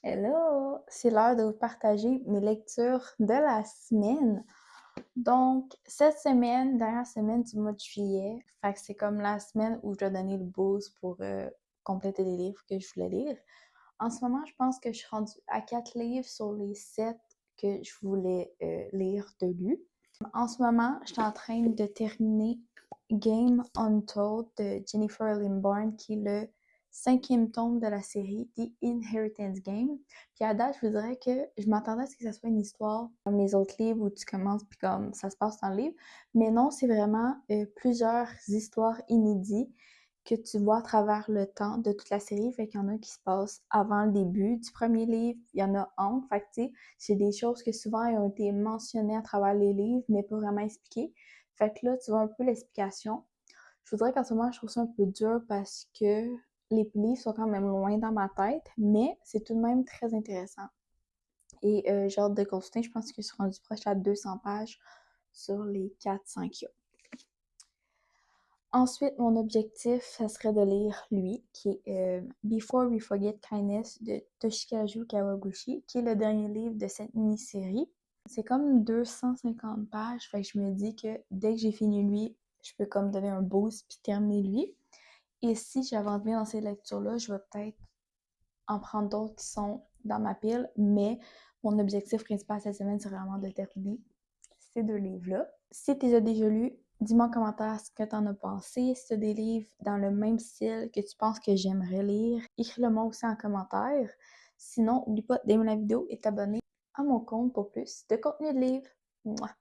Hello! C'est l'heure de vous partager mes lectures de la semaine. Donc, cette semaine, dernière semaine du mois de juillet, fait que c'est comme la semaine où je dois donner le boost pour compléter les livres que je voulais lire. En ce moment, je pense que je suis rendue à 4 livres sur les 7 que je voulais lire de lui. En ce moment, je suis en train de terminer Game Untold de Jennifer Limborn, qui est le 5e tome de la série The Inheritance Game. Puis à date, je vous dirais que je m'attendais à ce que ça soit une histoire comme les autres livres où tu commences puis comme ça se passe dans le livre. Mais non, c'est vraiment plusieurs histoires inédites que tu vois à travers le temps de toute la série. Fait qu'il y en a qui se passent avant le début du premier livre, il y en a entre. Fait que tu sais, c'est des choses que souvent ont été mentionnées à travers les livres, mais pas vraiment expliquées. Fait que là, tu vois un peu l'explication. Je voudrais qu'en ce moment, je trouve ça un peu dur parce que les livres sont quand même loin dans ma tête, mais c'est tout de même très intéressant. Et j'ai hâte de continuer. Je pense que je suis rendue proche à 200 pages sur les 400 qu'il y a. Ensuite, mon objectif, ça serait de lire lui, qui est Before We Forget Kindness de Toshikazu Kawaguchi, qui est le dernier livre de cette mini-série. C'est comme 250 pages, fait que je me dis que dès que j'ai fini lui, je peux comme donner un boost puis terminer lui. Et si j'avance bien dans ces lectures-là, je vais peut-être en prendre d'autres qui sont dans ma pile, mais mon objectif principal cette semaine, c'est vraiment de terminer ces 2 livres-là. Si tu les as déjà lus, dis-moi en commentaire ce que tu en as pensé. Si tu as des livres dans le même style que tu penses que j'aimerais lire, écris-le-moi aussi en commentaire. Sinon, n'oublie pas d'aimer la vidéo et t'abonner à mon compte pour plus de contenu de livres. Mouah!